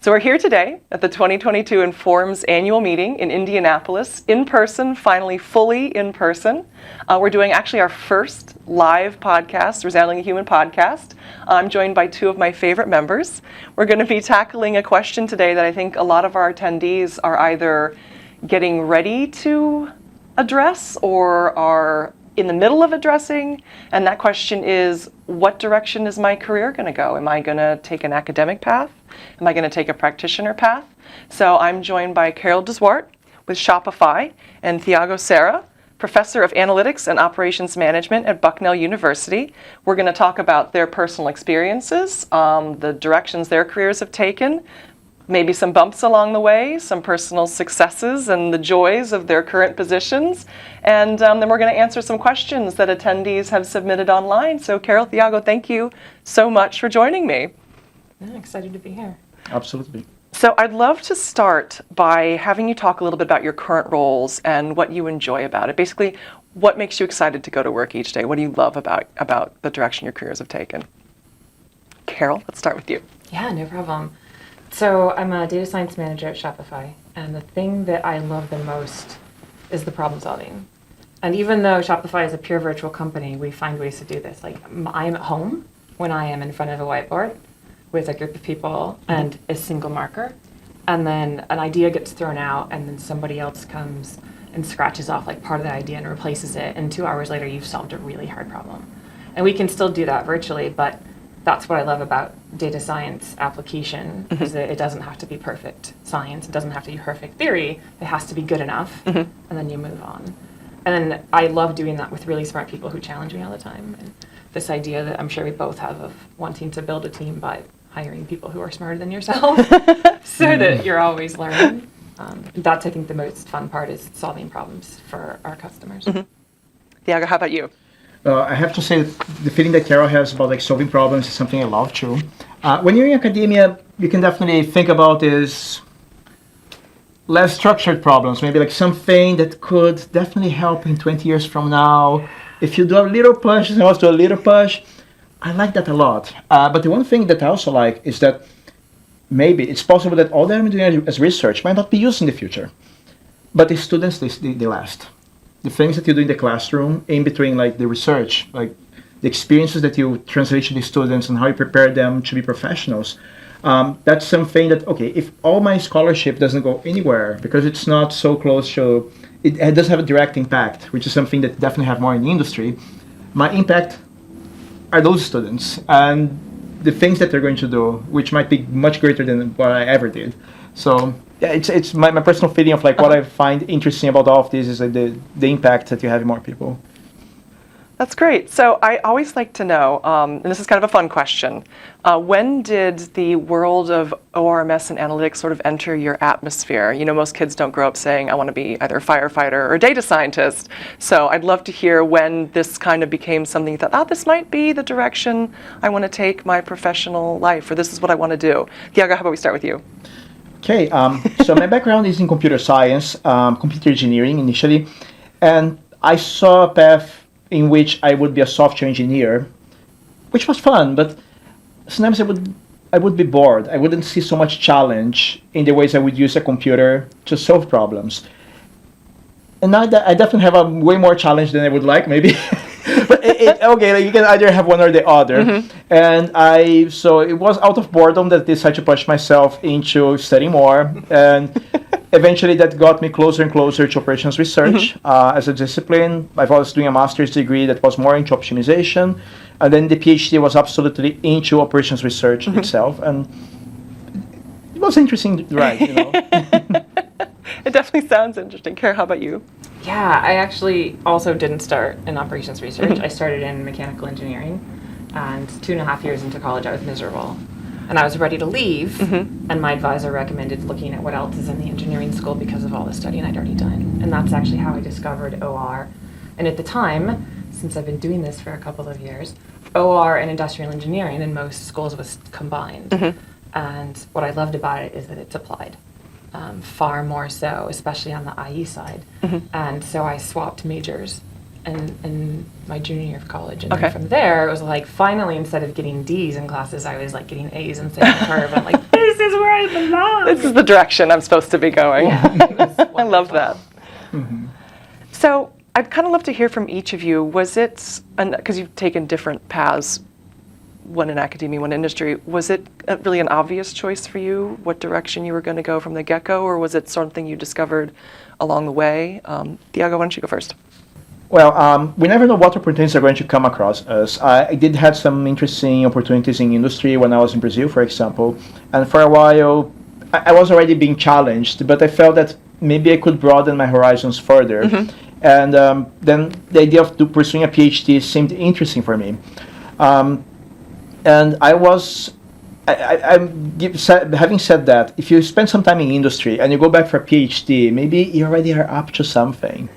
So we're here today at the 2022 Informs annual meeting in Indianapolis, in person, finally fully in person. We're doing actually our first live podcast, Resoundingly Human podcast. I'm joined by two of my favorite members. We're going to be tackling a question today that I think a lot of our attendees are either getting ready to address or are in the middle of addressing, and that question is, what direction is my career going to go? Am I going to take an academic path? Am I going to take a practitioner path? So I'm joined by Carol DeZwarte with Shopify and Thiago Serra, Professor of Analytics and Operations Management at Bucknell University. We're going to talk about their personal experiences, the directions their careers have taken, maybe some bumps along the way, some personal successes and the joys of their current positions. And then we're going to answer some questions that attendees have submitted online. So Carol, Thiago, thank you so much for joining me. I'm excited to be here. Absolutely. So I'd love to start by having you talk a little bit about your current roles and what you enjoy about it. Basically, what makes you excited to go to work each day? What do you love about the direction your careers have taken? Carol, let's start with you. Yeah, no problem. So I'm a data science manager at Shopify, and the thing that I love the most is the problem solving. And even though Shopify is a pure virtual company, we find ways to do this. Like, I'm at home when I am in front of a whiteboard with a group of people and a single marker, and then an idea gets thrown out, and then somebody else comes and scratches off like part of the idea and replaces it, and 2 hours later you've solved a really hard problem. And we can still do that virtually, but that's what I love about data science application, is that it doesn't have to be perfect science, it doesn't have to be perfect theory, it has to be good enough, and then you move on. And then I love doing that with really smart people who challenge me all the time. And this idea that I'm sure we both have of wanting to build a team by hiring people who are smarter than yourself so that you're always learning. That's, I think, the most fun part, is solving problems for our customers. Thiago, how about you? I have to say that the feeling that Carol has about solving problems is something I love too. When you're in academia, you can definitely think about this less structured problems, maybe something that could definitely help in 20 years from now. If you do a little push, and also do a little push, I like that a lot. But the one thing that I also like is that maybe it's possible that all that I'm doing as research might not be used in the future, but the students, they last. The things that you do in the classroom, in between the research, the experiences that you translate to the students and how you prepare them to be professionals, that's something that, okay, if all my scholarship doesn't go anywhere because it's not so close to, it does have a direct impact, which is something that definitely have more in the industry, my impact are those students and the things that they're going to do, which might be much greater than what I ever did. So yeah, it's my personal feeling of what I find interesting about all of this is the impact that you have in more people. That's great. So I always like to know, and this is kind of a fun question, when did the world of ORMS and analytics sort of enter your atmosphere? You know, most kids don't grow up saying, I want to be either a firefighter or a data scientist. So I'd love to hear when this kind of became something you thought, oh, this might be the direction I want to take my professional life, or this is what I want to do. Thiago, how about we start with you? Okay, so my background is in computer science, computer engineering initially, and I saw a path in which I would be a software engineer, which was fun, but sometimes I would be bored. I wouldn't see so much challenge in the ways I would use a computer to solve problems. And now I definitely have a way more challenge than I would like, maybe. But you can either have one or the other. And so it was out of boredom that I decided to push myself into studying more. And eventually that got me closer and closer to operations research as a discipline. I was doing a master's degree that was more into optimization. And then the PhD was absolutely into operations research itself. And it was interesting, right? It definitely sounds interesting. Carol, how about you? Yeah, I actually also didn't start in operations research. I started in mechanical engineering, and 2.5 years into college I was miserable. And I was ready to leave, and my advisor recommended looking at what else is in the engineering school because of all the studying I'd already done. And that's actually how I discovered OR. And at the time, since I've been doing this for a couple of years, OR and industrial engineering in most schools was combined. And what I loved about it is that it's applied. Far more so, especially on the IE side. And so I swapped majors in my junior year of college. And Okay. then from there, it was like, finally, instead of getting D's in classes, I was like getting A's and staying on the curve. I'm like, this is where I belong. This is the direction I'm supposed to be going. I love that. So I'd kind of love to hear from each of you. Was it, because you've taken different paths, one in academia, one in industry, was it really an obvious choice for you what direction you were going to go from the get-go, or was it something you discovered along the way? Thiago, why don't you go first? Well, we never know what opportunities are going to come across us. I did have some interesting opportunities in industry when I was in Brazil, for example, and for a while I was already being challenged, but I felt that maybe I could broaden my horizons further. And then the idea of pursuing a PhD seemed interesting for me. And having said that, if you spend some time in industry and you go back for a PhD, maybe you already are up to something.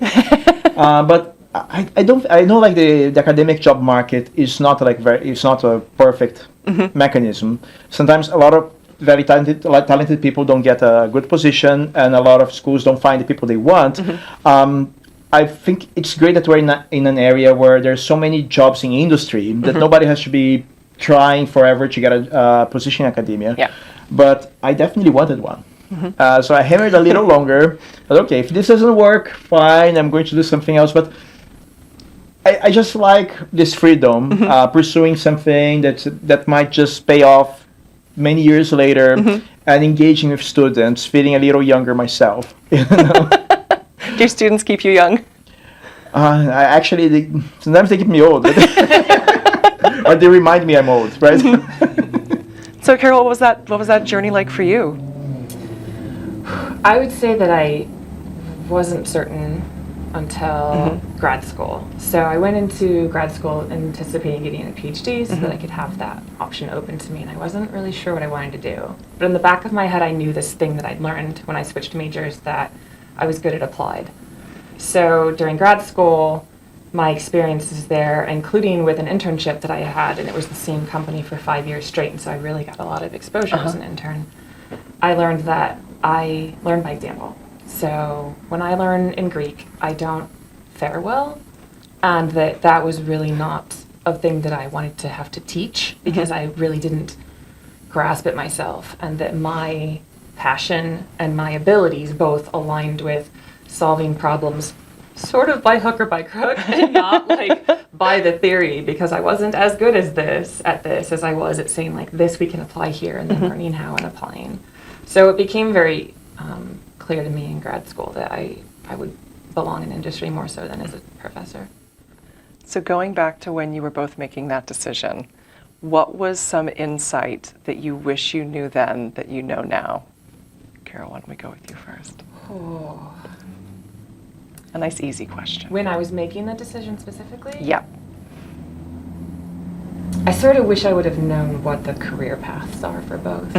But I know like the academic job market is not like it's not a perfect mechanism. Sometimes a lot of very talented people don't get a good position, and a lot of schools don't find the people they want. I think it's great that we're in an area where there's so many jobs in industry that nobody has to be trying forever to get a position in academia. Yeah. But I definitely wanted one. So I hammered a little longer. But okay, if this doesn't work, fine, I'm going to do something else. But I just like this freedom, pursuing something that might just pay off many years later, and engaging with students, feeling a little younger myself. You know? Do your students keep you young? Sometimes they keep me old. Or they remind me I'm old, right? So Carol, what was that journey like for you? I would say that I wasn't certain until grad school. So I went into grad school anticipating getting a PhD so that I could have that option open to me, and I wasn't really sure what I wanted to do. But in the back of my head, I knew this thing that I'd learned when I switched majors, that I was good at applied. So during grad school, my experiences there, including with an internship that I had, and it was the same company for 5 years straight, and so I really got a lot of exposure as an intern. I learned that I learn by example. So when I learn in Greek, I don't fare well, and that was really not a thing that I wanted to have to teach, because I really didn't grasp it myself, and that my passion and my abilities both aligned with solving problems sort of by hook or by crook, and not like by the theory, because I wasn't as good at this as I was at saying like this we can apply here, and then learning how and applying. So it became very clear to me in grad school that I would belong in industry more so than as a professor. So going back to when you were both making that decision, what was some insight that you wish you knew then that you know now? Carol, why don't we go with you first? Oh. A nice easy question. When I was making the decision specifically? Yeah. I sort of wish I would have known what the career paths are for both.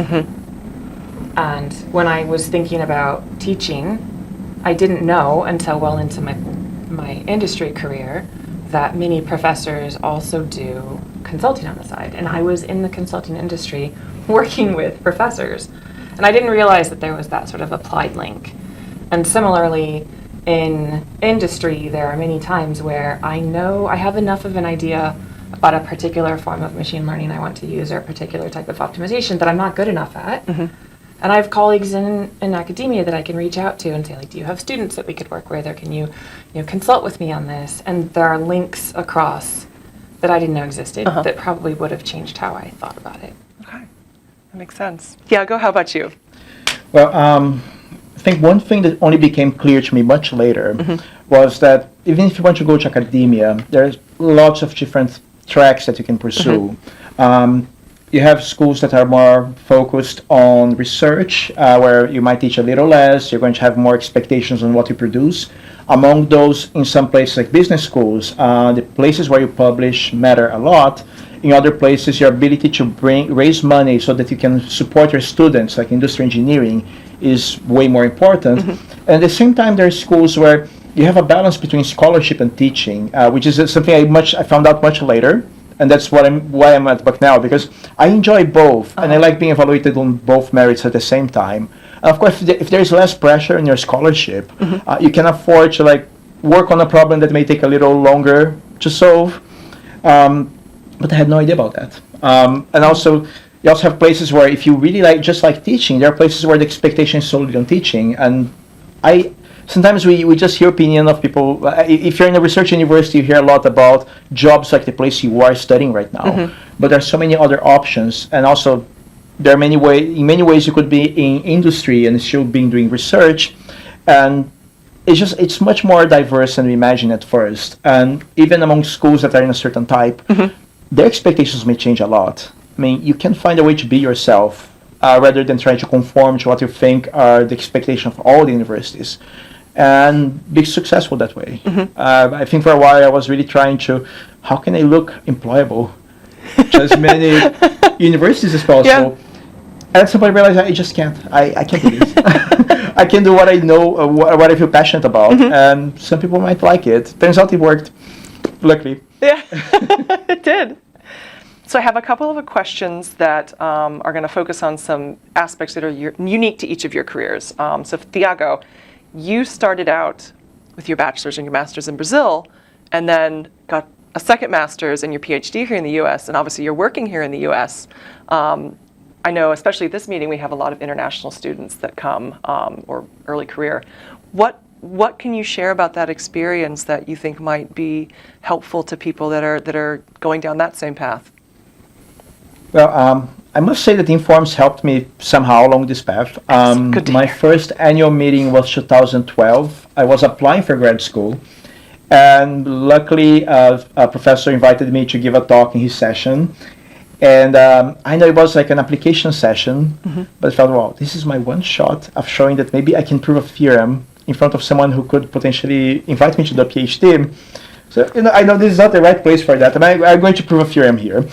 And when I was thinking about teaching, I didn't know until well into my industry career that many professors also do consulting on the side. And I was in the consulting industry working with professors. And I didn't realize that there was that sort of applied link. And similarly, in industry, there are many times where I know I have enough of an idea about a particular form of machine learning I want to use, or a particular type of optimization that I'm not good enough at. And I have colleagues in academia that I can reach out to and say, like, do you have students that we could work with, or can you consult with me on this? And there are links across that I didn't know existed that probably would have changed how I thought about it. Okay, that makes sense. Thiago, how about you? Well, I think one thing that only became clear to me much later was that even if you want to go to academia, there's lots of different tracks that you can pursue. You have schools that are more focused on research, where you might teach a little less, you're going to have more expectations on what you produce. Among those, in some places like business schools, the places where you publish matter a lot. In other places, your ability to raise money so that you can support your students, like industry engineering, is way more important. And at the same time, there are schools where you have a balance between scholarship and teaching, which is something I found out much later. And that's why I'm at Bucknell, because I enjoy both, and I like being evaluated on both merits at the same time. And of course, if there's less pressure in your scholarship, you can afford to work on a problem that may take a little longer to solve. But I had no idea about that. And also, you also have places where if you really just like teaching, there are places where the expectation is solely on teaching. And sometimes we just hear opinion of people. If you're in a research university, you hear a lot about jobs like the place you are studying right now. But there are so many other options. And also, there are in many ways you could be in industry and still doing research. And it's much more diverse than we imagined at first. And even among schools that are in a certain type, their expectations may change a lot. I mean, you can find a way to be yourself rather than trying to conform to what you think are the expectations of all the universities, and be successful that way. I think for a while I was really trying to, how can I look employable to as many universities as possible? And at some point I realized I just can't. I can't do this. I can do what I know, what I feel passionate about, and some people might like it. Turns out it worked, luckily. Yeah, it did. So I have a couple of questions that are going to focus on some aspects that are unique to each of your careers. So Thiago, you started out with your bachelor's and your master's in Brazil, and then got a second master's and your PhD here in the U.S., and obviously you're working here in the U.S. I know, especially at this meeting, we have a lot of international students that come, or early career. What can you share about that experience that you think might be helpful to people that are going down that same path? Well, I must say that Informs helped me somehow along this path. My first annual meeting was 2012. I was applying for grad school, and luckily a professor invited me to give a talk in his session. And I know it was like an application session, but I felt, wow, this is my one shot of showing that maybe I can prove a theorem in front of someone who could potentially invite me to the PhD. So, I know this is not the right place for that, and I'm going to prove a theorem here.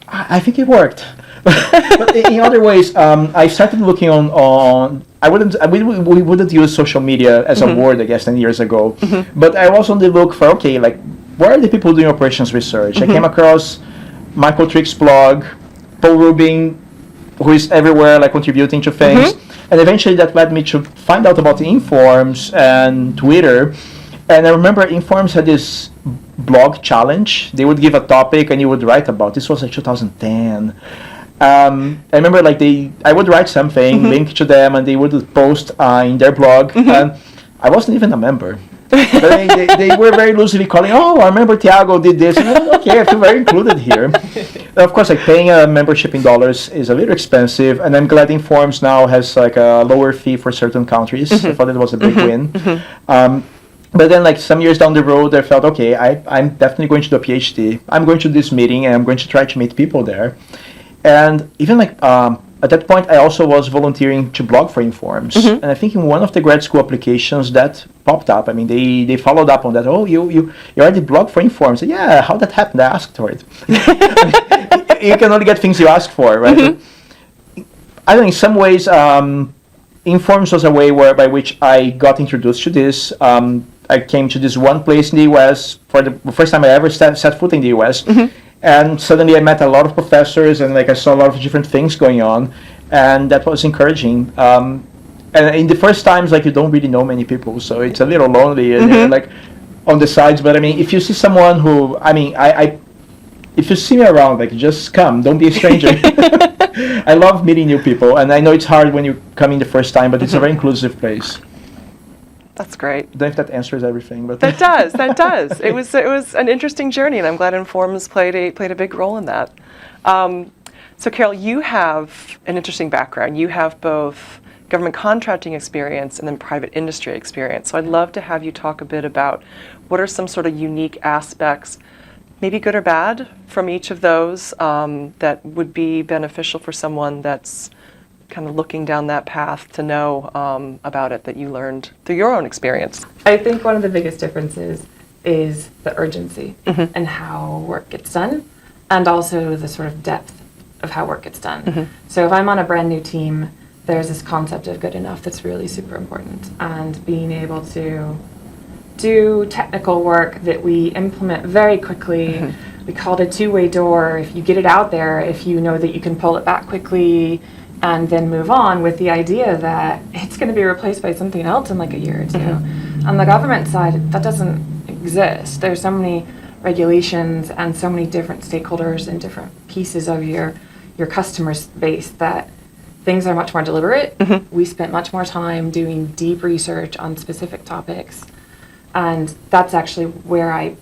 I think it worked. But in other ways, I started looking on we wouldn't use social media as a word, I guess, 10 years ago. But I was on the look for, okay, like, where are the people doing operations research? I came across Michael Trick's blog, Paul Rubin, who is everywhere, like, contributing to things. And eventually that led me to find out about Informs and Twitter. And I remember Informs had this blog challenge. They would give a topic and you would write about. This was like 2010. I remember like I would write something, link to them, and they would post in their blog. And I wasn't even a member. But I mean, they were very loosely calling, oh, I remember Thiago did this. And I'm, okay, I feel very included here. And of course, like paying a membership in dollars is a little expensive. And I'm glad Informs now has like a lower fee for certain countries. I thought it was a big win. But then, like, some years down the road, I felt, okay, I'm definitely going to do a PhD. I'm going to this meeting, and I'm going to try to meet people there. And even, like, at that point, I also was volunteering to blog for Informs. And I think in one of the grad school applications, that popped up. I mean, they followed up on that. Oh, you already blog for Informs. Yeah, how that happened? I asked for it. You can only get things you ask for, right? I think in some ways, Informs was a way by which I got introduced to this. I came to this one place in the U.S. for the first time I ever set foot in the U.S. And suddenly I met a lot of professors, and like I saw a lot of different things going on, and that was encouraging. And in the first times, like, you don't really know many people, so it's a little lonely and you're, like, on the sides. But I mean, if you see someone who, I mean, if you see me around, like, just come, don't be a stranger. I love meeting new people, and I know it's hard when you come in the first time, but it's a very inclusive place. That's great. I don't know if that answers everything, but that does. It was an interesting journey, and I'm glad Informs played a big role in that. So Carol, you have an interesting background. You have both government contracting experience and then private industry experience. So I'd love to have you talk a bit about what are some sort of unique aspects, maybe good or bad, from each of those that would be beneficial for someone that's kind of looking down that path to know about it, that you learned through your own experience. I think one of the biggest differences is the urgency and how work gets done, and also the sort of depth of how work gets done. So if I'm on a brand new team, there's this concept of good enough that's really super important, and being able to do technical work that we implement very quickly. We call it a two-way door. If you get it out there, if you know that you can pull it back quickly and then move on with the idea that it's going to be replaced by something else in like a year or two. On the government side, that doesn't exist. There's so many regulations and so many different stakeholders and different pieces of your customer base that things are much more deliberate. We spent much more time doing deep research on specific topics. And that's actually where I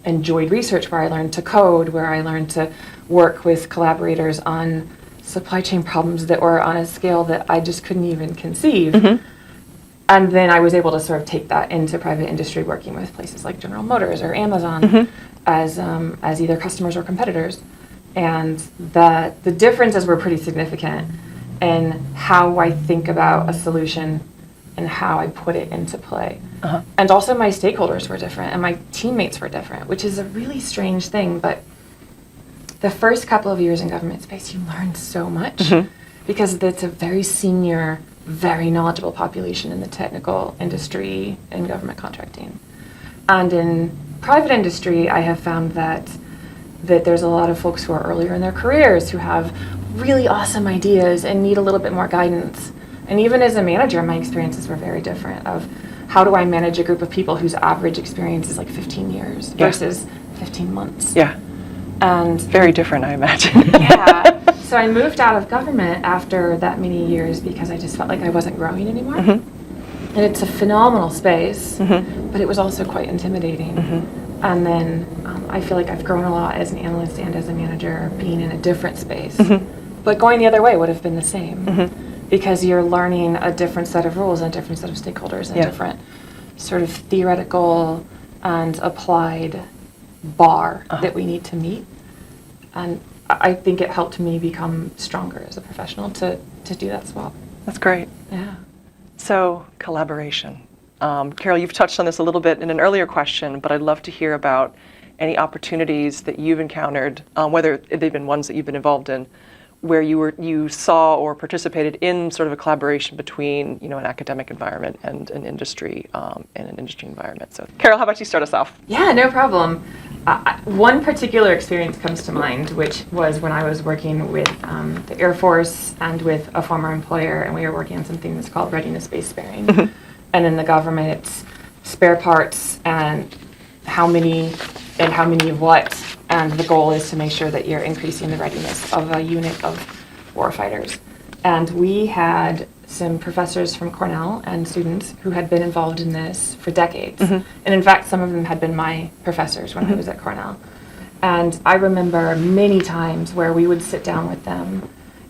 enjoyed research, where I learned to code, where I learned to work with collaborators on supply chain problems that were on a scale that I just couldn't even conceive. And then I was able to sort of take that into private industry, working with places like General Motors or Amazon as either customers or competitors. And the differences were pretty significant in how I think about a solution and how I put it into play. And also my stakeholders were different and my teammates were different, which is a really strange thing. But the first couple of years in government space, you learn so much because it's a very senior, very knowledgeable population in the technical industry and government contracting. And in private industry, I have found that there's a lot of folks who are earlier in their careers who have really awesome ideas and need a little bit more guidance. And even as a manager, my experiences were very different of how do I manage a group of people whose average experience is like 15 years versus 15 months. And very different, I imagine. So I moved out of government after that many years because I just felt like I wasn't growing anymore. And it's a phenomenal space, but it was also quite intimidating. And then I feel like I've grown a lot as an analyst and as a manager being in a different space. But going the other way would have been the same because you're learning a different set of rules and a different set of stakeholders and different sort of theoretical and applied bar that we need to meet. And I think it helped me become stronger as a professional to do that swap. That's great. Yeah. So, collaboration. Carol, you've touched on this a little bit in an earlier question, but I'd love to hear about any opportunities that you've encountered, whether they've been ones that you've been involved in, where you saw or participated in sort of a collaboration between, an academic environment and an industry environment. So, Carol, how about you start us off? Yeah, no problem. One particular experience comes to mind, which was when I was working with the Air Force and with a former employer, and we were working on something that's called readiness-based sparing. And in the government, it's spare parts and how many of what, and the goal is to make sure that you're increasing the readiness of a unit of warfighters. And we had some professors from Cornell and students who had been involved in this for decades. And in fact, some of them had been my professors when I was at Cornell. And I remember many times where we would sit down with them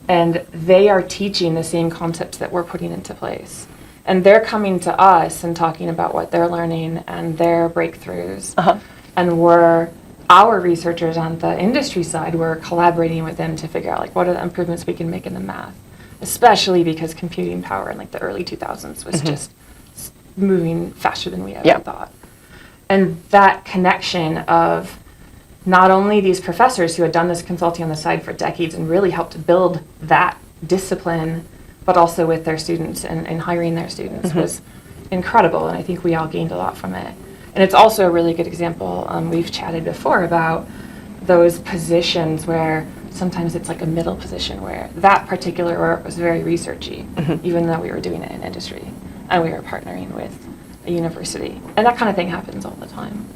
and they are teaching the same concepts that we're putting into place. And they're coming to us and talking about what they're learning and their breakthroughs. And our researchers on the industry side were collaborating with them to figure out what are the improvements we can make in the math, especially because computing power in the early 2000s was just moving faster than we ever thought. And that connection of not only these professors who had done this consulting on the side for decades and really helped build that discipline, but also with their students and hiring their students was incredible. And I think we all gained a lot from it. And it's also a really good example. We've chatted before about those positions where sometimes it's like a middle position where that particular work was very researchy, even though we were doing it in industry and we were partnering with a university. And that kind of thing happens all the time.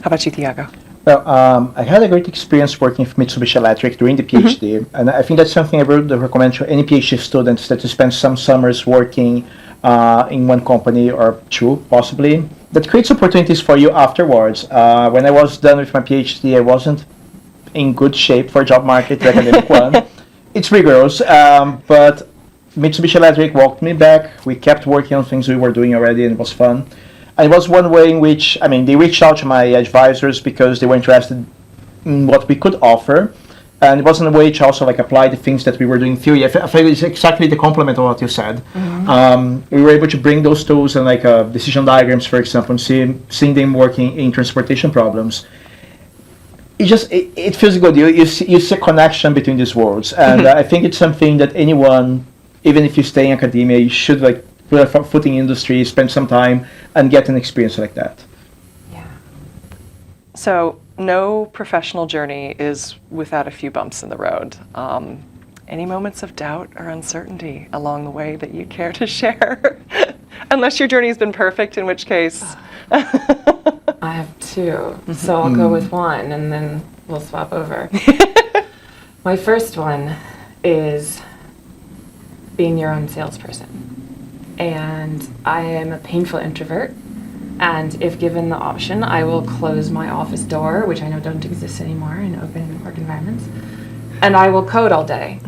How about you, Thiago? Well, I had a great experience working with Mitsubishi Electric during the PhD, and I think that's something I would recommend to any PhD students, that you spend some summers working in one company or two, possibly. That creates opportunities for you afterwards. When I was done with my PhD, I wasn't in good shape for a job market, the academic one. It's rigorous, but Mitsubishi Electric walked me back. We kept working on things we were doing already, and it was fun. And it was one way in which, they reached out to my advisors because they were interested in what we could offer. And it wasn't a way to also apply the things that we were doing in theory. I feel it's exactly the complement of what you said. We were able to bring those tools and decision diagrams, for example, and seeing them working in transportation problems. It feels good. You see a connection between these worlds. And I think it's something that anyone, even if you stay in academia, you should put a foot in industry, spend some time, and get an experience like that. Yeah. So no professional journey is without a few bumps in the road. Any moments of doubt or uncertainty along the way that you care to share? And Unless your journey has been perfect, in which case. I have two, so I'll go with one and then we'll swap over. My first one is being your own salesperson. And I am a painful introvert. And if given the option, I will close my office door, which I know don't exist anymore in open work environments, and I will code all day.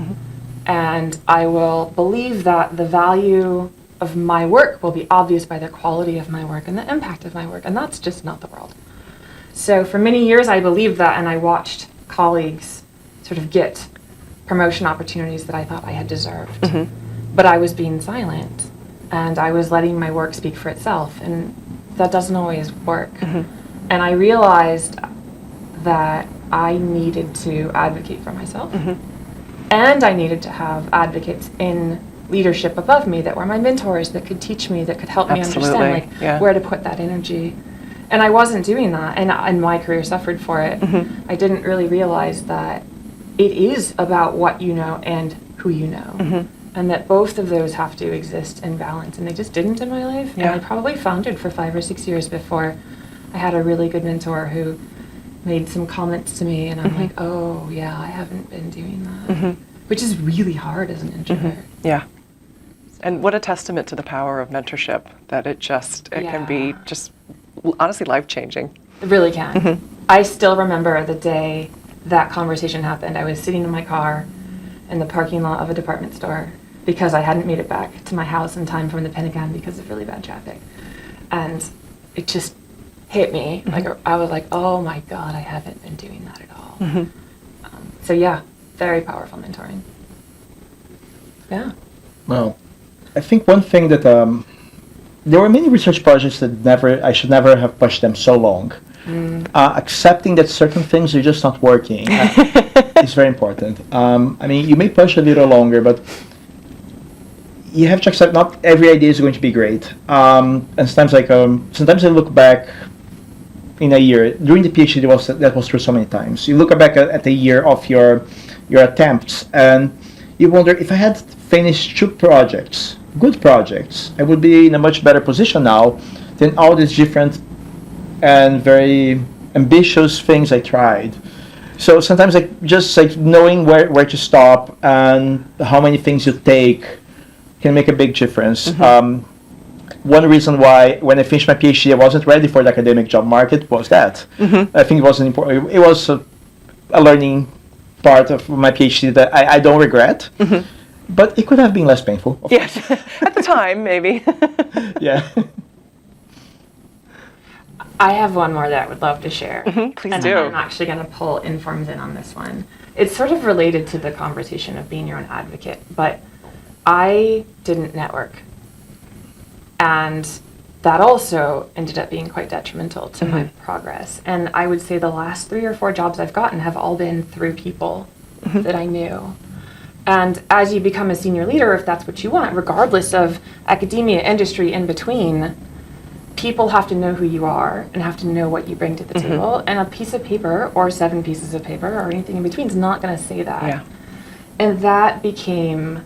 And I will believe that the value of my work will be obvious by the quality of my work and the impact of my work, and that's just not the world. So for many years I believed that, and I watched colleagues sort of get promotion opportunities that I thought I had deserved. But I was being silent, and I was letting my work speak for itself, and that doesn't always work. And I realized that I needed to advocate for myself, and I needed to have advocates in leadership above me that were my mentors, that could teach me, that could help me understand where to put that energy. And I wasn't doing that, and my career suffered for it. I didn't really realize that it is about what you know and who you know, and that both of those have to exist in balance, and they just didn't in my life. And I probably floundered for 5 or 6 years before I had a really good mentor who made some comments to me, and I'm like, oh yeah, I haven't been doing that, which is really hard as an introvert. Yeah. And what a testament to the power of mentorship, that it can be just honestly life-changing. It really can. I still remember the day that conversation happened. I was sitting in my car in the parking lot of a department store because I hadn't made it back to my house in time from the Pentagon because of really bad traffic. And it just hit me. Like I was like, oh my God, I haven't been doing that at all. So yeah, very powerful mentoring. Yeah. Well, I think one thing that there were many research projects that I should never have pushed them so long. Accepting that certain things are just not working is very important. I mean, you may push a little longer, but you have to accept not every idea is going to be great. And sometimes I look back in a year during the PhD. That was true so many times. You look back at the year of your attempts, and you wonder, if I had finished 2 projects, good projects, I would be in a much better position now than all these different and very ambitious things I tried. So sometimes just knowing where to stop and how many things you take can make a big difference. One reason why when I finished my PhD I wasn't ready for the academic job market was that. I think it was important. It was a learning part of my PhD that I don't regret. But it could have been less painful. Yes, at the time, maybe. Yeah. I have one more that I would love to share. Please do. I'm actually going to pull Informs in on this one. It's sort of related to the conversation of being your own advocate, but I didn't network. And that also ended up being quite detrimental to my progress. And I would say the last 3 or 4 jobs I've gotten have all been through people that I knew. And as you become a senior leader, if that's what you want, regardless of academia, industry, in between, people have to know who you are and have to know what you bring to the table. And a piece of paper or 7 pieces of paper or anything in between is not going to say that. Yeah. And that became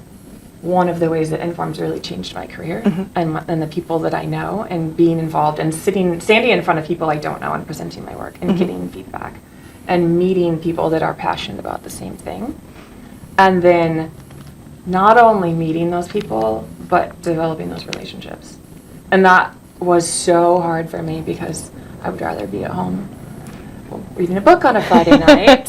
one of the ways that Informs really changed my career and the people that I know, and being involved and standing in front of people I don't know and presenting my work and getting feedback and meeting people that are passionate about the same thing. And then not only meeting those people, but developing those relationships. And that was so hard for me because I would rather be at home reading a book on a Friday night.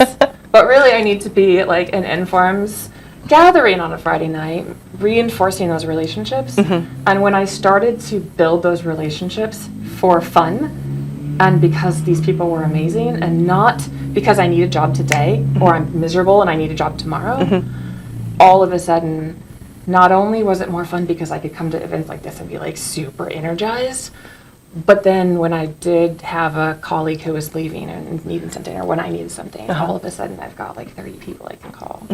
But really I need to be at an Informs gathering on a Friday night, reinforcing those relationships. And when I started to build those relationships for fun, and because these people were amazing, and not because I need a job today or I'm miserable and I need a job tomorrow, all of a sudden, not only was it more fun because I could come to events like this and be super energized, but then when I did have a colleague who was leaving and needed something, or when I needed something, all of a sudden I've got 30 people I can call.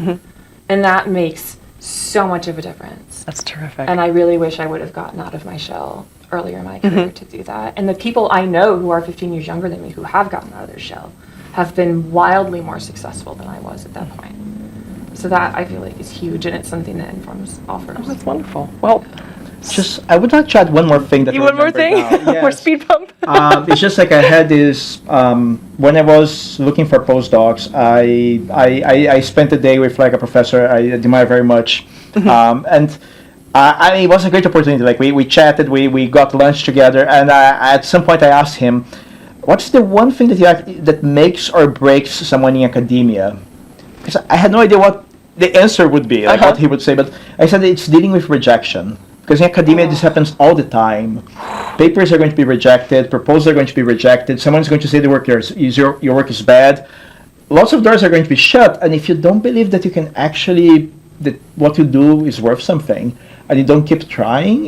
And that makes so much of a difference. That's terrific. And I really wish I would have gotten out of my shell earlier in my career to do that. And the people I know who are 15 years younger than me who have gotten out of their shell have been wildly more successful than I was at that point. So that I feel is huge, and it's something that Informs offers. Oh, that's wonderful. Well, Just, I would like to add one more thing that You I one more remember thing? now. More Yes. speed bump? It's just like I had this, when I was looking for postdocs, I spent a day with like a professor I admire very much. And it was a great opportunity. Like we chatted, we got lunch together, and at some point I asked him, what's the one thing that makes or breaks someone in academia? Because I had no idea what the answer would be, like what he would say, but I said it's dealing with rejection. Because in academia, this happens all the time. Papers are going to be rejected, proposals are going to be rejected, someone's going to say your work is bad. Lots of doors are going to be shut, and if you don't believe that you can actually, that what you do is worth something, and you don't keep trying,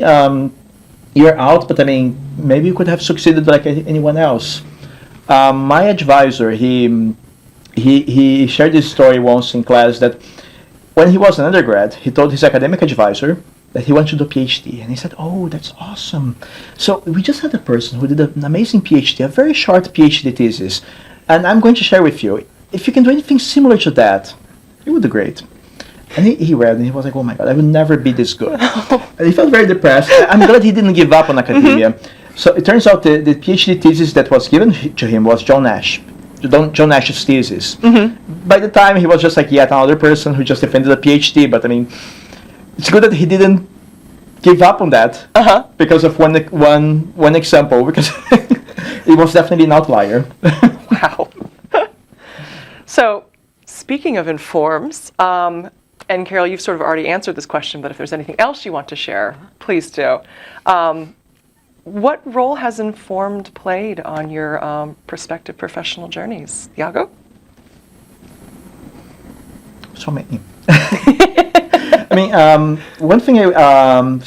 you're out. But I mean, maybe you could have succeeded like anyone else. My advisor, he shared this story once in class that when he was an undergrad, he told his academic advisor that he wanted to do a PhD. And he said, oh, that's awesome. So we just had a person who did an amazing PhD, a very short PhD thesis. And I'm going to share with you, if you can do anything similar to that, it would be great. And he read, and he was like, oh my God, I will never be this good. And he felt very depressed. I'm glad he didn't give up on academia. So it turns out the PhD thesis that was given to him was John Nash's thesis. By the time, he was just like yet another person who just defended a PhD. But I mean, it's good that he didn't give up on that because of one example, because it was definitely an outlier. Wow. So, speaking of informs, and Carol, you've sort of already answered this question, but if there's anything else you want to share, please do. What role has informed played on your prospective professional journeys? Thiago? So many. I mean, one thing I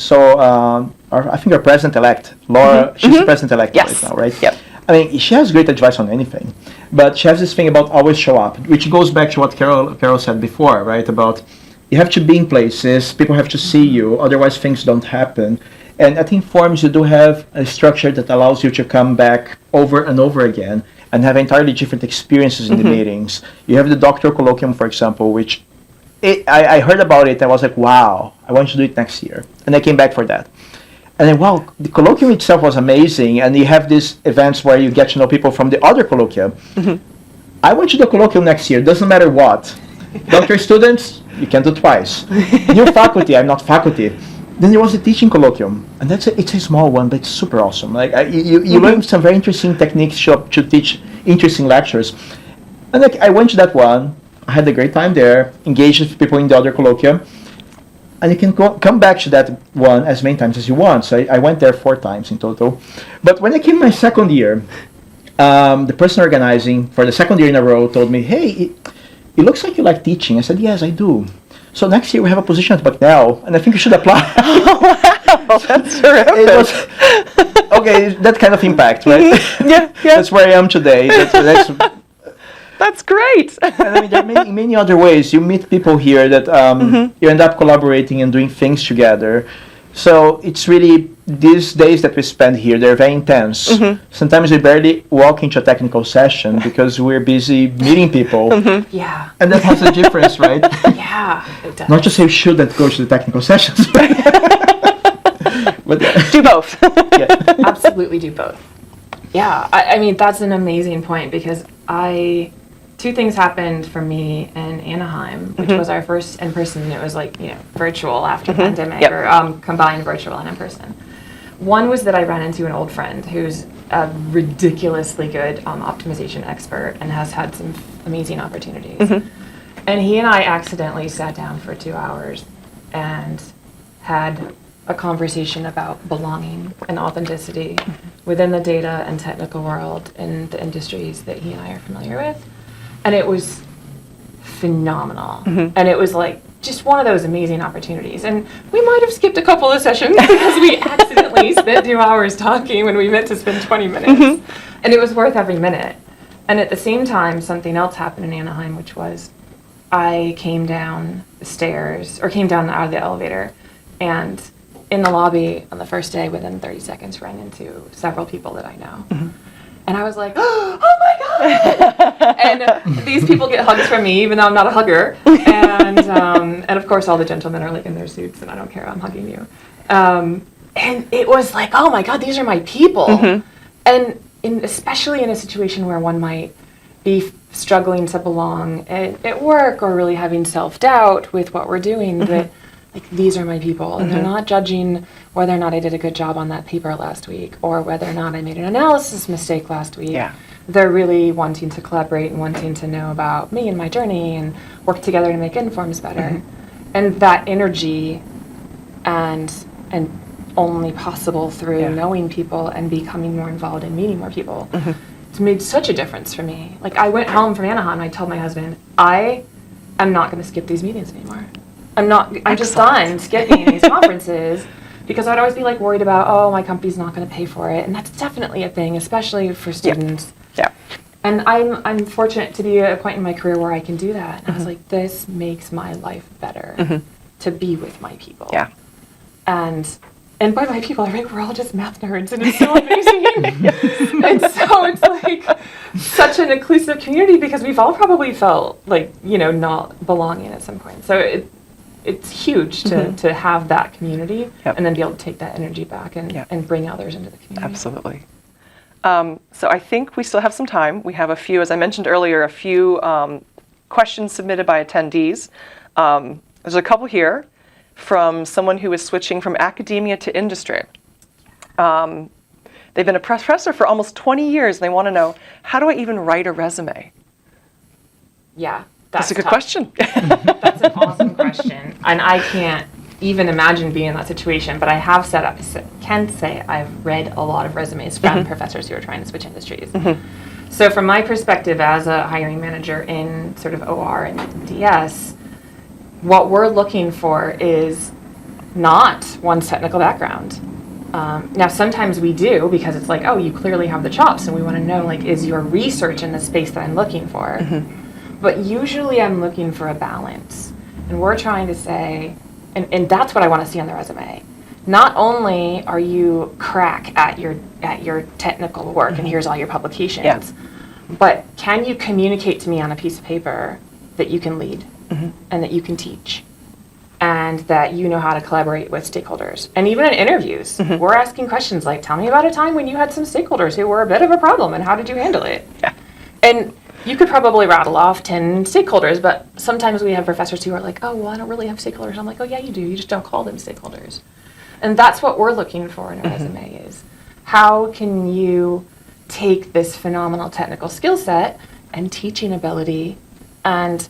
think our president-elect, Laura, she's the president-elect right now, right? Yep. I mean, she has great advice on anything, but she has this thing about always show up, which goes back to what Carol said before, right? About you have to be in places, people have to see you, otherwise things don't happen. And at Informs, you do have a structure that allows you to come back over and over again and have entirely different experiences in the meetings. You have the doctoral colloquium, for example, which I heard about it and I was like, wow, I want to do it next year. And I came back for that. And then, wow, the colloquium itself was amazing. And you have these events where you get to know people from the other colloquium. I want to do a colloquium next year, doesn't matter what. Doctor students, you can do twice. New faculty, I'm not faculty. Then there was a teaching colloquium, and it's a small one, but it's super awesome. Like you learn some very interesting techniques to teach interesting lectures. And like I went to that one, I had a great time there, engaged with people in the other colloquium, and you can come back to that one as many times as you want. So I went there 4 times in total. But when I came my second year, the person organizing for the second year in a row told me, hey, it looks like you like teaching. I said, yes, I do. So next year we have a position at Bucknell, and I think you should apply. Oh, wow, that's terrific. It was, okay, that kind of impact, right? Yeah. That's where I am today. That's great. And I mean, there are many other ways. You meet people here that you end up collaborating and doing things together. So it's really, these days that we spend here, they're very intense. Sometimes we barely walk into a technical session because we're busy meeting people. Yeah. And that has a difference, right? Yeah, it does. Not to say you shouldn't go to the technical sessions. But Do both. yeah. Absolutely do both. Yeah, I mean, that's an amazing point because 2 things happened for me in Anaheim, which was our first in-person. It was like, virtual after pandemic, or combined virtual and in-person. One was that I ran into an old friend who's a ridiculously good optimization expert and has had some amazing opportunities. And he and I accidentally sat down for 2 hours and had a conversation about belonging and authenticity within the data and technical world in the industries that he and I are familiar with. And it was phenomenal. And it was like just one of those amazing opportunities. And we might have skipped a couple of sessions because we accidentally spent 2 hours talking when we meant to spend 20 minutes. And it was worth every minute. And at the same time, something else happened in Anaheim, which was I came down the stairs, or came down out of the elevator, and in the lobby on the first day, within 30 seconds, ran into several people that I know. And I was like, oh my God! And these people get hugs from me, even though I'm not a hugger. And of course, all the gentlemen are like in their suits, and I don't care, I'm hugging you. And it was like, oh my God, these are my people. And especially in a situation where one might be struggling to belong at work or really having self-doubt with what we're doing, that like, these are my people. And they're not judging whether or not I did a good job on that paper last week or whether or not I made an analysis mistake last week. Yeah. They're really wanting to collaborate and wanting to know about me and my journey and work together to make informs better. And that energy and only possible through knowing people and becoming more involved and meeting more people. It's made such a difference for me. Like, I went home from Anaheim and I told my husband, I am not going to skip these meetings anymore. I'm just done skipping these conferences, because I'd always be like worried about, oh, my company's not going to pay for it. And that's definitely a thing, especially for students. Yeah. And I'm fortunate to be at a point in my career where I can do that. And I was like, this makes my life better to be with my people. Yeah. And by my people, I think we're all just math nerds, and it's so amazing. And so it's like such an inclusive community, because we've all probably felt like, not belonging at some point. So it's huge to have that community and then be able to take that energy back and bring others into the community. Absolutely. So I think we still have some time. We have a few, as I mentioned earlier, a few questions submitted by attendees. There's a couple here from someone who is switching from academia to industry. They've been a professor for almost 20 years, and they want to know, how do I even write a resume? Yeah, that's a good question. That's an awesome question. And I can't even imagine being in that situation, but I have can say I've read a lot of resumes from professors who are trying to switch industries. So from my perspective as a hiring manager in sort of OR and DS, what we're looking for is not one's technical background. Now, sometimes we do, because it's like, oh, you clearly have the chops, and we want to know, like, is your research in the space that I'm looking for? But usually I'm looking for a balance. And we're trying to say, and that's what I want to see on the resume. Not only are you crack at your technical work, and here's all your publications, but can you communicate to me on a piece of paper that you can lead? And that you can teach, and that you know how to collaborate with stakeholders. And even in interviews, we're asking questions like, tell me about a time when you had some stakeholders who were a bit of a problem, and how did you handle it? And you could probably rattle off 10 stakeholders, but sometimes we have professors who are like, oh, well, I don't really have stakeholders. I'm like, oh, yeah, you do. You just don't call them stakeholders. And that's what we're looking for in a resume, is how can you take this phenomenal technical skill set and teaching ability and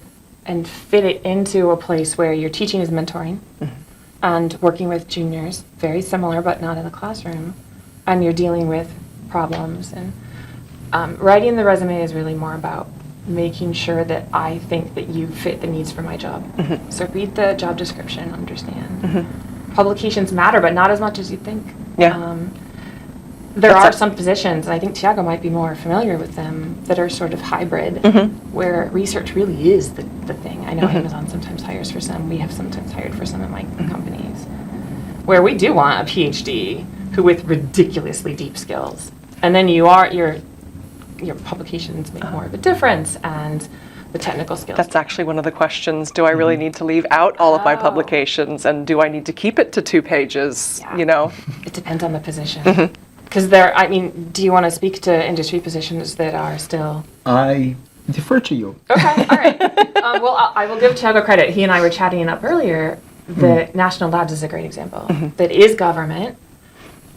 fit it into a place where your teaching is mentoring and working with juniors, very similar but not in the classroom, and you're dealing with problems. And writing the resume is really more about making sure that I think that you fit the needs for my job. So read the job description, understand. Publications matter, but not as much as you think. There are some positions, and I think Thiago might be more familiar with them, that are sort of hybrid, where research really is the thing. I know Amazon sometimes hires for some. We have sometimes hired for some of my companies, where we do want a PhD who with ridiculously deep skills. And then your publications make more of a difference, and the technical skills. That's actually one of the questions. Do I really need to leave out all of my publications, and do I need to keep it to 2 pages? It depends on the position. Because do you want to speak to industry positions that are still? I defer to you. Okay, all right. Well, I will give Thiago credit. He and I were chatting up earlier. The National Labs is a great example. That is government,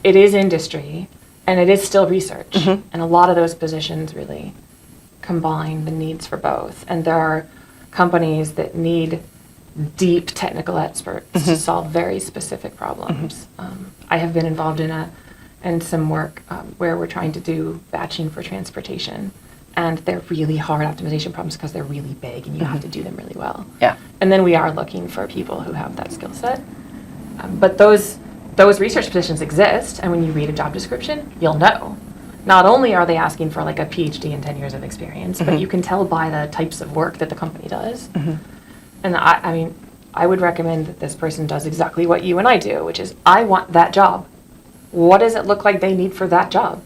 it is industry, and it is still research. And a lot of those positions really combine the needs for both. And there are companies that need deep technical experts to solve very specific problems. I have been involved in some work where we're trying to do batching for transportation, and they're really hard optimization problems because they're really big and you have to do them really well. And then we are looking for people who have that skill set. But those research positions exist, and when you read a job description, you'll know. Not only are they asking for like a PhD and 10 years of experience, but you can tell by the types of work that the company does. And I would recommend that this person does exactly what you and I do, which is, I want that job. What does it look like they need for that job?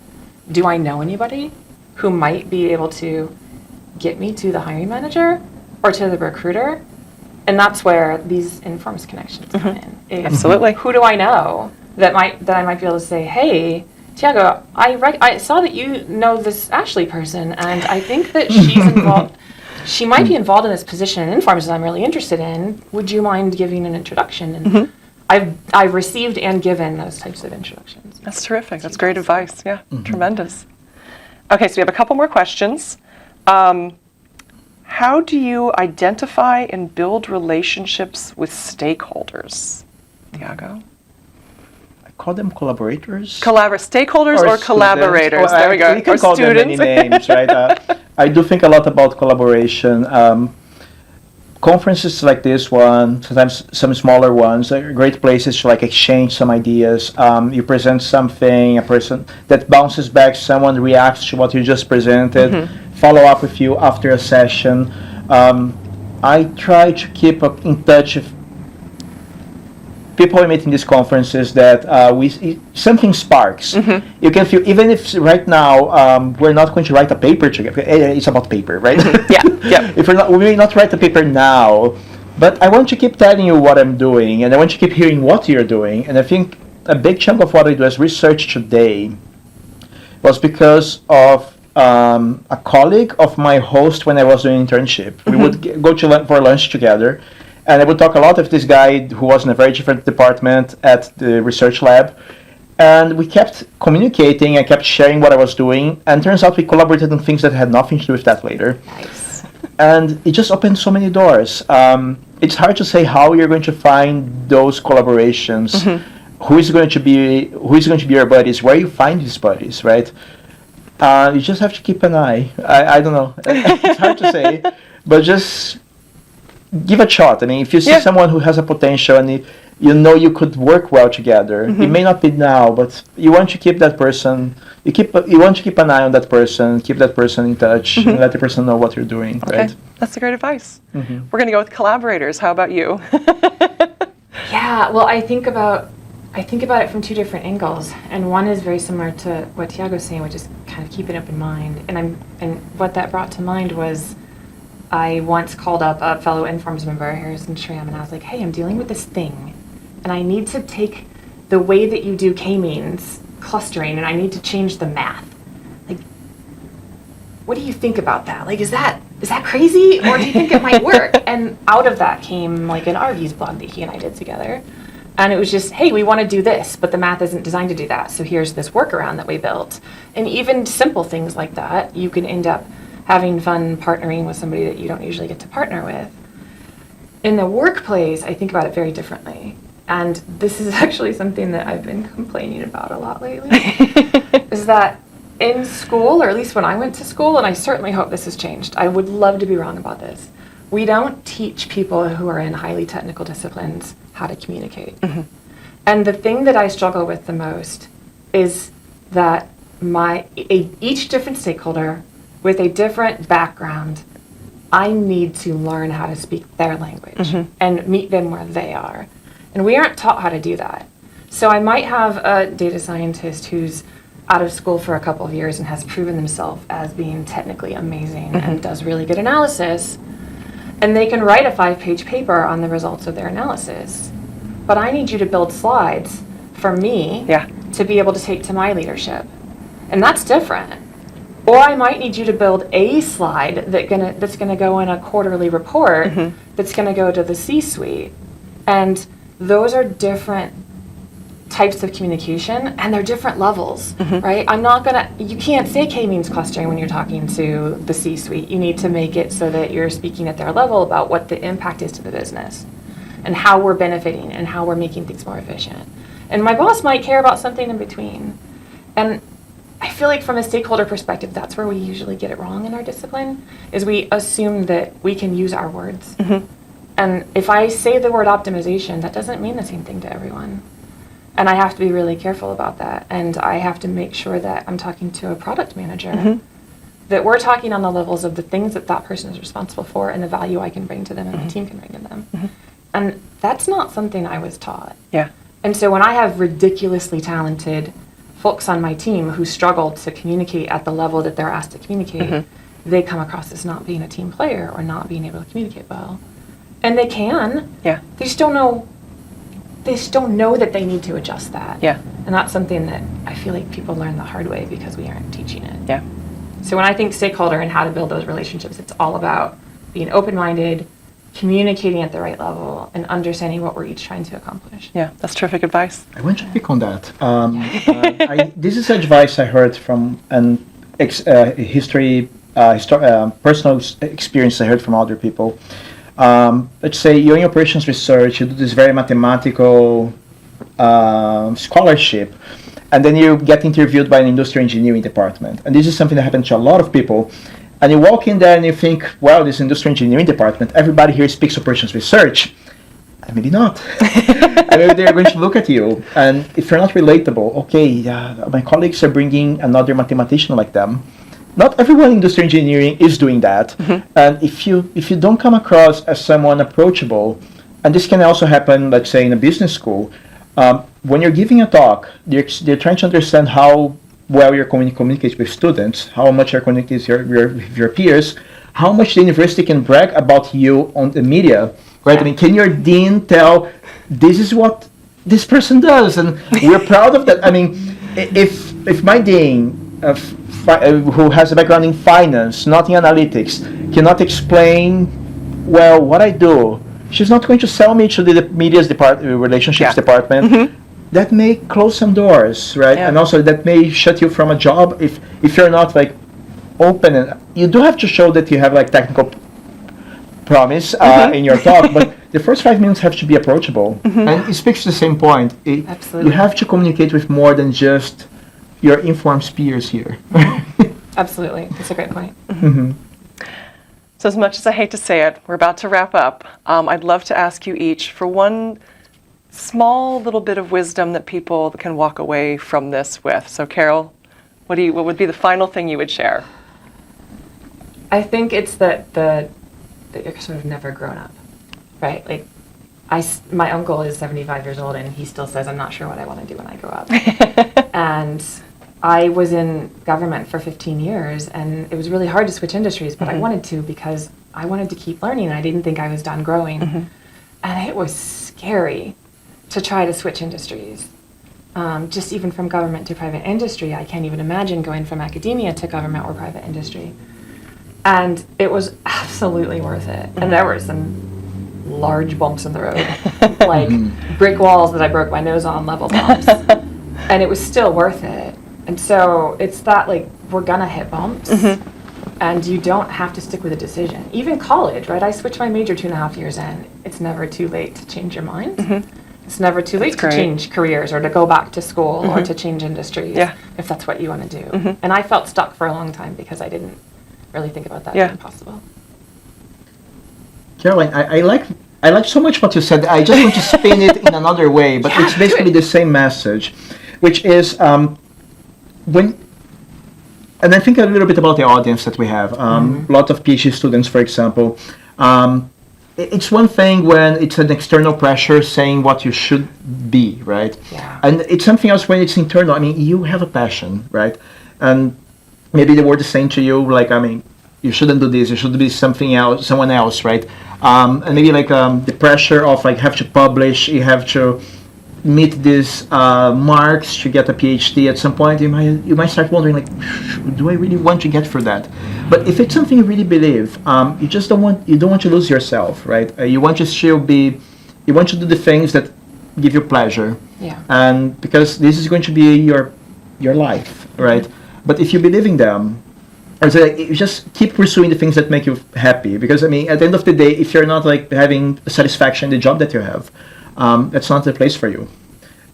Do I know anybody who might be able to get me to the hiring manager or to the recruiter? And that's where these informs connections come in. Absolutely. Who do I know that I might be able to say, hey, Thiago, I saw that you know this Ashley person, and I think that she's involved. She might be involved in this position in Informs that I'm really interested in. Would you mind giving an introduction? And I've received and given those types of introductions. That's terrific. That's great advice. Yeah, tremendous. Okay, so we have a couple more questions. How do you identify and build relationships with stakeholders, Thiago? I call them collaborators. Stakeholders or collaborators? Well, there we go. You can or call students. them many names, right? I do think a lot about collaboration. Conferences like this one, sometimes some smaller ones, are great places to like exchange some ideas. You present something, a person that bounces back, someone reacts to what you just presented, follow up with you after a session. I try to keep in touch with people I meet in these conferences that something sparks. You can feel, even if right now we're not going to write a paper together, it's about paper, right? Yeah. If we may not write the paper now, but I want to keep telling you what I'm doing, and I want to keep hearing what you're doing. And I think a big chunk of what I do as research today was because of a colleague of my host when I was doing internship. We would go to for lunch together, and I would talk a lot with this guy who was in a very different department at the research lab. And we kept communicating, I kept sharing what I was doing, and turns out we collaborated on things that had nothing to do with that later. Nice. And it just opened so many doors. It's hard to say how you're going to find those collaborations. Who is going to be your buddies? Where you find these buddies, right? You just have to keep an eye. I don't know. It's hard to say, but just give a shot. I mean, if you see someone who has a potential and you know you could work well together, it may not be now, but you want to keep that person. You want to keep an eye on that person, keep that person in touch, and let the person know what you're doing. Okay, right? that's a great advice. We're going to go with collaborators. How about you? Yeah, well, I think about it from two different angles, and one is very similar to what Thiago's saying, which is kind of keep it up in mind. And what that brought to mind was, I once called up a fellow Informs member, Harrison Schramm, and I was like, hey, I'm dealing with this thing, and I need to take the way that you do k-means clustering, and I need to change the math. Like, what do you think about that? Like, is that crazy, or do you think it might work? And out of that came like an RVs blog that he and I did together. And it was just, hey, we want to do this, but the math isn't designed to do that, so here's this workaround that we built. And even simple things like that, you can end up having fun partnering with somebody that you don't usually get to partner with. In the workplace, I think about it very differently. And this is actually something that I've been complaining about a lot lately, is that in school, or at least when I went to school, and I certainly hope this has changed, I would love to be wrong about this, we don't teach people who are in highly technical disciplines how to communicate. And the thing that I struggle with the most is that each different stakeholder with a different background, I need to learn how to speak their language and meet them where they are. And we aren't taught how to do that. So I might have a data scientist who's out of school for a couple of years and has proven themselves as being technically amazing and does really good analysis. And they can write a 5-page paper on the results of their analysis. But I need you to build slides for me to be able to take to my leadership. And that's different. Or I might need you to build a slide that's gonna go in a quarterly report that's gonna go to the C-suite. And those are different types of communication, and they're different levels, right? You can't say k-means clustering when you're talking to the C-suite. You need to make it so that you're speaking at their level about what the impact is to the business and how we're benefiting and how we're making things more efficient. And my boss might care about something in between. And I feel like from a stakeholder perspective, that's where we usually get it wrong in our discipline, is we assume that we can use our words. And if I say the word optimization, that doesn't mean the same thing to everyone. And I have to be really careful about that. And I have to make sure that I'm talking to a product manager, that we're talking on the levels of the things that that person is responsible for and the value I can bring to them and my team can bring to them. And that's not something I was taught. And so when I have ridiculously talented folks on my team who struggle to communicate at the level that they're asked to communicate, they come across as not being a team player or not being able to communicate well. And they can. They just don't know they just don't know that they need to adjust that. Yeah. And that's something that I feel like people learn the hard way because we aren't teaching it. Yeah. So when I think stakeholder and how to build those relationships, it's all about being open-minded, communicating at the right level, and understanding what we're each trying to accomplish. Yeah, that's terrific advice. I want to pick on that. This is advice I heard from an personal experience I heard from other people. Let's say you're in operations research, you do this very mathematical scholarship, and then you get interviewed by an industrial engineering department. And this is something that happened to a lot of people. And you walk in there and you think, wow, this industrial engineering department, everybody here speaks operations research. And maybe not. And maybe they're going to look at you. And if you're not relatable, okay, my colleagues are bringing another mathematician like them. Not everyone in industrial engineering is doing that. And if you don't come across as someone approachable, and this can also happen, let's say, in a business school, when you're giving a talk, they're trying to understand how well you're communicating with students, how much you're communicating with your peers, how much the university can brag about you on the media, right? Yeah. I mean, can your dean tell, this is what this person does, and we're proud of that? I mean, if my dean, who has a background in finance, not in analytics, cannot explain well what I do, she's not going to sell me to the media's relationships department. That may close some doors, right? Yeah. And also that may shut you from a job if you're not like open. And you do have to show that you have like technical promise in your talk, but the first 5 minutes have to be approachable. And it speaks to the same point. Absolutely. You have to communicate with more than just your informed peers here. Absolutely. That's a great point. So as much as I hate to say it, we're about to wrap up. I'd love to ask you each for one small little bit of wisdom that people can walk away from this with. So Carol, what would be the final thing you would share? I think it's that you're sort of never grown up, right? Like, my uncle is 75 years old and he still says, I'm not sure what I want to do when I grow up. And I was in government for 15 years and it was really hard to switch industries, but I wanted to because I wanted to keep learning and I didn't think I was done growing. And it was scary to try to switch industries. Just even from government to private industry, I can't even imagine going from academia to government or private industry. And it was absolutely worth it. And there were some large bumps in the road, like brick walls that I broke my nose on, level bumps. And it was still worth it. And so it's that, like, we're gonna hit bumps. And you don't have to stick with a decision. Even college, right? I switched my major 2.5 years in. It's never too late to change your mind. It's never too late to change careers or to go back to school or to change industries if that's what you want to do. And I felt stuck for a long time because I didn't really think about that being possible. Caroline, I like so much what you said. I just want to spin it in another way, but it's basically the same message, which is when. And I think a little bit about the audience that we have. A lot of PhD students, for example. It's one thing when it's an external pressure saying what you should be, right? Yeah. And it's something else when it's internal. I mean, you have a passion, right? And maybe the word is saying to you, like, I mean, you shouldn't do this. You should be something else, someone else, right? And maybe like the pressure of like have to publish, you have to meet these marks to get a PhD. At some point, you might start wondering, like, do I really want to get for that? But if it's something you really believe, you just don't want to lose yourself, right? You want to still be, you want to do the things that give you pleasure, and because this is going to be your life, right? But if you believe in them, or so you just keep pursuing the things that make you happy. Because I mean, at the end of the day, if you're not like having satisfaction in the job that you have, that's not the place for you.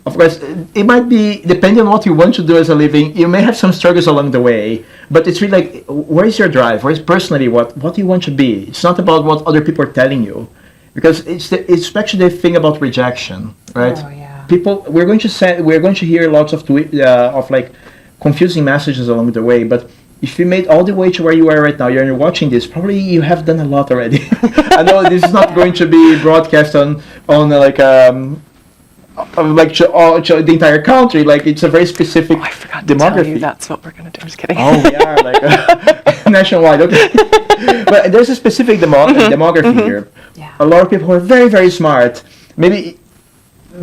Of course, it might be, depending on what you want to do as a living, you may have some struggles along the way, but it's really like, where is your drive? Where is personally, what do you want to be? It's not about what other people are telling you, because it's actually the thing about rejection, right? Oh, yeah. People, we're going to hear lots of like confusing messages along the way, but if you made all the way to where you are right now, you're watching this, probably you have done a lot already. I know this is not going to be broadcast on like to the entire country. Like, it's a very specific I forgot to demography. tell you that's what we're going to do. I'm just kidding. Oh, we are like nationwide. Okay, but there's a specific demography here. Yeah. A lot of people who are very, very smart. Maybe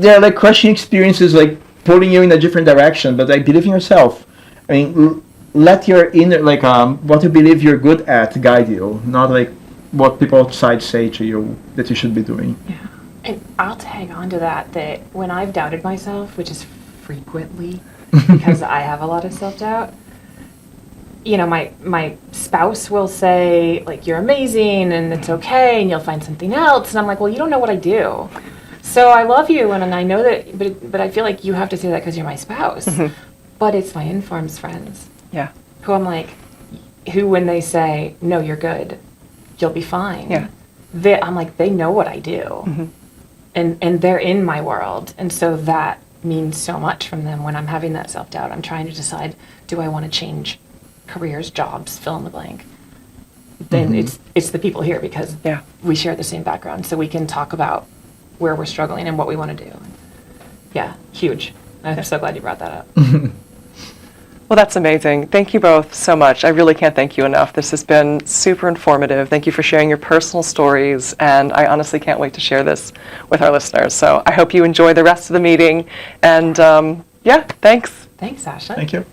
they're like crushing experiences, like pulling you in a different direction. But like believe in yourself. I mean, let your inner, like what you believe you're good at guide you, not like what people outside say to you that you should be doing. Yeah. And I'll tag on to that when I've doubted myself, which is frequently because I have a lot of self-doubt, you know, my spouse will say, like, you're amazing and it's okay and you'll find something else. And I'm like, well, you don't know what I do. So I love you and I know that, but I feel like you have to say that because you're my spouse. But it's my informs friends. Yeah. Who I'm like, who when they say, no, you're good, you'll be fine. Yeah. I'm like, they know what I do. And they're in my world. And so that means so much from them when I'm having that self-doubt. I'm trying to decide, do I want to change careers, jobs, fill in the blank? Then it's the people here because we share the same background. So we can talk about where we're struggling and what we want to do. Yeah, huge. I'm so glad you brought that up. Well, that's amazing. Thank you both so much. I really can't thank you enough. This has been super informative. Thank you for sharing your personal stories, and I honestly can't wait to share this with our listeners. So I hope you enjoy the rest of the meeting, and yeah, thanks. Thanks, Ashley. Thank you.